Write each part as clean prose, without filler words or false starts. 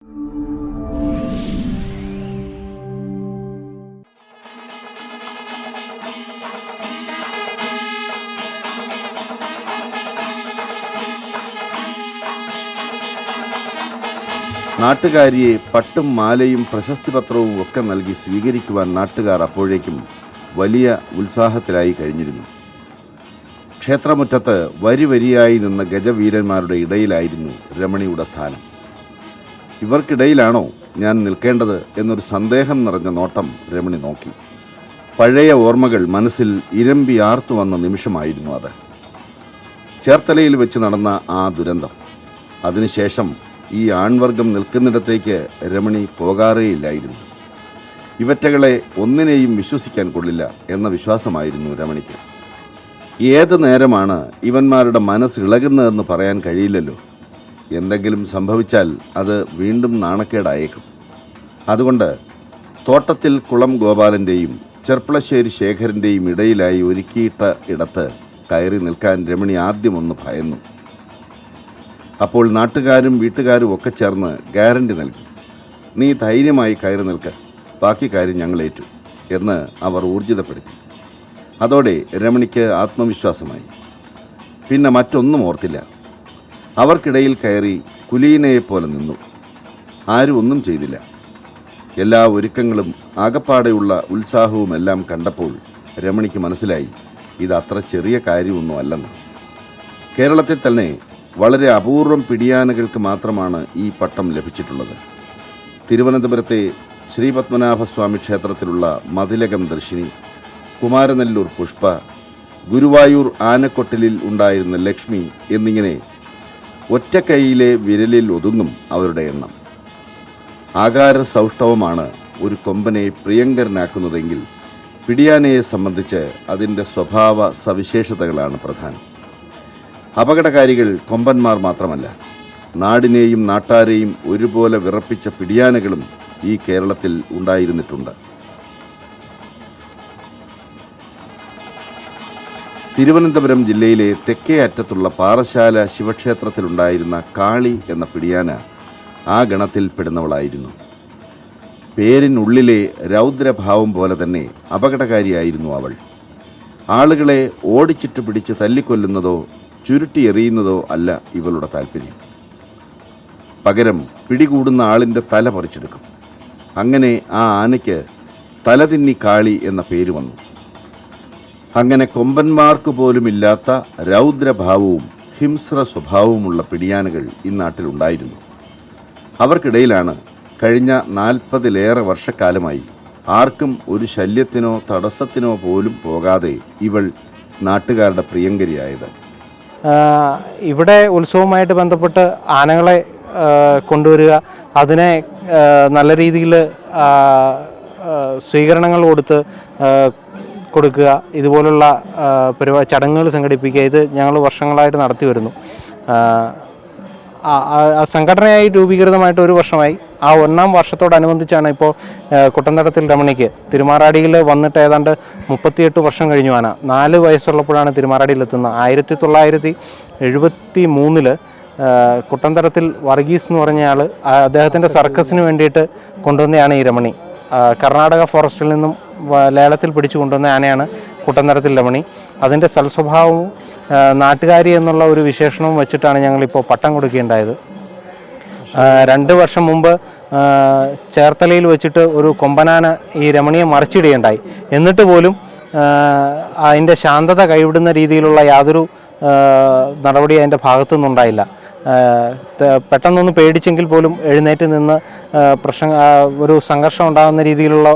നാട്ടുകാരിയെ പട്ടും മാലയും പ്രശസ്തി പത്രവും ഒക്കെ നൽകി സ്വീകരിക്കുവാൻ നാട്ടുകാർ അപ്പോഴേക്കും വലിയ ഉത്സാഹത്തിലായി കഴിഞ്ഞിരുന്നു. ക്ഷേത്രമുറ്റത്ത് വരിവരിയായി നിന്ന ഗജവീരന്മാരുടെ ഇടയിലായിരുന്നു രമണിയുടെ സ്ഥാനം. ഇവർക്കിടയിലാണോ ഞാൻ നിൽക്കേണ്ടത് എന്നൊരു സന്ദേഹം നിറഞ്ഞ നോട്ടം രമണി നോക്കി. പഴയ ഓർമ്മകൾ മനസ്സിൽ ഇരമ്പി ആർത്തു വന്ന നിമിഷമായിരുന്നു അത്. ചേർത്തലയിൽ വെച്ച് നടന്ന ആ ദുരന്തം. അതിനുശേഷം ഈ ആൺവർഗം നിൽക്കുന്നിടത്തേക്ക് രമണി പോകാറേയില്ലായിരുന്നു. ഇവറ്റകളെ ഒന്നിനെയും വിശ്വസിക്കാൻ കൊള്ളില്ല എന്ന വിശ്വാസമായിരുന്നു രമണിക്ക്. ഏത് നേരമാണ് ഇവന്മാരുടെ മനസ്സ് ഇളകുന്നതെന്ന് പറയാൻ കഴിയില്ലല്ലോ. എന്തെങ്കിലും സംഭവിച്ചാൽ അത് വീണ്ടും നാണക്കേടായേക്കും. അതുകൊണ്ട് തോട്ടത്തിൽ കുളം ഗോപാലൻ്റെയും ചെർപ്പളശ്ശേരി ശേഖരൻ്റെയും ഇടയിലായി ഒരുക്കിയിട്ട ഇടത്ത് കയറി നിൽക്കാൻ രമണി ആദ്യമൊന്ന് ഭയന്നു. അപ്പോൾ നാട്ടുകാരും വീട്ടുകാരും ഒക്കെ ചേർന്ന് ഗ്യാരണ്ടി നൽകി. നീ ധൈര്യമായി കയറി നിൽക്ക്, ബാക്കി കാര്യം ഞങ്ങൾ ഏറ്റു എന്ന് അവർ ഊർജിതപ്പെടുത്തി. അതോടെ രമണിക്ക് ആത്മവിശ്വാസമായി. പിന്നെ മറ്റൊന്നും ഓർത്തില്ല. അവർക്കിടയിൽ കയറി കുലീനയെപ്പോലെ നിന്നു. ആരും ഒന്നും ചെയ്തില്ല. എല്ലാ ഒരുക്കങ്ങളും ആകപ്പാടെയുള്ള ഉത്സാഹവുമെല്ലാം കണ്ടപ്പോൾ രമണിക്ക് മനസ്സിലായി ഇത് അത്ര ചെറിയ കാര്യമൊന്നും അല്ലെന്ന്. കേരളത്തിൽ തന്നെ വളരെ അപൂർവം പിടിയാനകൾക്ക് മാത്രമാണ് ഈ പട്ടം ലഭിച്ചിട്ടുള്ളത്. തിരുവനന്തപുരത്തെ ശ്രീപത്മനാഭസ്വാമി ക്ഷേത്രത്തിലുള്ള മതിലകം ദർശിനി, കുമാരനെല്ലൂർ പുഷ്പ, ഗുരുവായൂർ ആനക്കൊട്ടിലിൽ ഉണ്ടായിരുന്ന ലക്ഷ്മി എന്നിങ്ങനെ ഒറ്റക്കൈയിലെ വിരലിൽ ഒതുങ്ങും അവരുടെ എണ്ണം. ആകാര സൗഷ്ഠവമാണ് ഒരു കൊമ്പനെ പ്രിയങ്കരനാക്കുന്നതെങ്കിൽ പിടിയാനയെ സംബന്ധിച്ച് അതിൻ്റെ സ്വഭാവ സവിശേഷതകളാണ് പ്രധാനം. അപകടകാരികൾ കൊമ്പന്മാർ മാത്രമല്ല, നാടിനെയും നാട്ടാരെയും ഒരുപോലെ വിറപ്പിച്ച പിടിയാനകളും ഈ കേരളത്തിൽ ഉണ്ടായിരുന്നിട്ടുണ്ട്. തിരുവനന്തപുരം ജില്ലയിലെ തെക്കേ അറ്റത്തുള്ള പാറശാല ശിവക്ഷേത്രത്തിലുണ്ടായിരുന്ന കാളി എന്ന പിടിയാന ആ ഗണത്തിൽ പെടുന്നവളായിരുന്നു. പേരിനുള്ളിലെ രൗദ്രഭാവം പോലെ തന്നെ അപകടകാരിയായിരുന്നു അവൾ. ആളുകളെ ഓടിച്ചിട്ട് പിടിച്ച് തല്ലിക്കൊല്ലുന്നതോ ചുരുട്ടിയെറിയുന്നതോ അല്ല ഇവളുടെ താല്പര്യം. പകരം പിടികൂടുന്ന ആളിൻ്റെ തല പറിച്ചെടുക്കും. അങ്ങനെ ആ ആനയ്ക്ക് തലതിന്നി കാളി എന്ന പേര് വന്നു. അങ്ങനെ കൊമ്പന്മാർക്ക് പോലുമില്ലാത്ത രൗദ്രഭാവവും ഹിംസ്ര സ്വഭാവവുമുള്ള പിടിയാനകൾ ഈ നാട്ടിലുണ്ടായിരുന്നു. അവർക്കിടയിലാണ് കഴിഞ്ഞ 40-ലേറെ വർഷക്കാലമായി ആർക്കും ഒരു ശല്യത്തിനോ തടസ്സത്തിനോ പോലും പോകാതെ ഇവൾ നാട്ടുകാരുടെ പ്രിയങ്കരിയായത്. ഇവിടെ ഉത്സവവുമായിട്ട് ബന്ധപ്പെട്ട് ആനകളെ കൊണ്ടുവരിക, അതിനെ നല്ല രീതിയിൽ സ്വീകരണങ്ങൾ കൊടുക്കുക, ഇതുപോലുള്ള ചടങ്ങുകൾ സംഘടിപ്പിക്കുക, ഇത് ഞങ്ങൾ വർഷങ്ങളായിട്ട് നടത്തി വരുന്നു. സംഘടനയായി രൂപീകൃതമായിട്ട് 1 വർഷമായി. ആ 1-ാം വർഷത്തോടനുബന്ധിച്ചാണ് ഇപ്പോൾ കുട്ടന്തടത്തിൽ രമണിക്ക് തിരുമാറാടിയിൽ വന്നിട്ട് ഏതാണ്ട് 38 വർഷം കഴിഞ്ഞു. ആന 4 വയസ്സുള്ളപ്പോഴാണ് തിരുമാറാടിയിലെത്തുന്നത്. 1973 കുട്ടന്തടത്തിൽ വർഗീസ് എന്ന് പറഞ്ഞയാൾ അദ്ദേഹത്തിൻ്റെ സർക്കസിന് വേണ്ടിയിട്ട് കൊണ്ടുവന്നതാണ് ഈ രമണി. കർണാടക ഫോറസ്റ്റിൽ നിന്നും ലേലത്തിൽ പിടിച്ചു കൊണ്ടുവന്ന ആനയാണ് കുട്ടന്തടത്തിൽ രമണി. അതിൻ്റെ സൽസ്വഭാവവും നാട്ടുകാരി എന്നുള്ള ഒരു വിശേഷണവും വെച്ചിട്ടാണ് ഞങ്ങളിപ്പോൾ പട്ടം കൊടുക്കുകയുണ്ടായത്. 2 വർഷം മുമ്പ് ചേർത്തലയിൽ വെച്ചിട്ട് ഒരു കൊമ്പനാന ഈ രമണിയെ മറിച്ചിടുകയുണ്ടായി. എന്നിട്ട് പോലും അതിൻ്റെ ശാന്തത കൈവിടുന്ന രീതിയിലുള്ള യാതൊരു നടപടി അതിൻ്റെ ഭാഗത്തു നിന്നുണ്ടായില്ല. പെട്ടെന്നൊന്ന് പേടിച്ചെങ്കിൽ പോലും എഴുന്നേറ്റ് നിന്ന് ഒരു സംഘർഷം ഉണ്ടാകുന്ന രീതിയിലുള്ള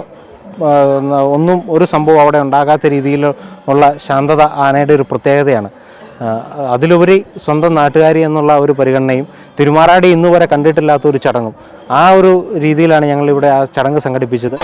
ഒരു സംഭവം അവിടെ ഉണ്ടാകാത്ത രീതിയിലുള്ള ശാന്തത ആനയുടെ ഒരു പ്രത്യേകതയാണ്. അതിലുപരി സ്വന്തം നാട്ടുകാരി എന്നുള്ള ഒരു പരിഗണനയും തിരുമാറാടി ഇന്നുവരെ കണ്ടിട്ടില്ലാത്ത ഒരു ചടങ്ങും, ആ ഒരു രീതിയിലാണ് ഞങ്ങളിവിടെ ആ ചടങ്ങ് സംഘടിപ്പിച്ചത്.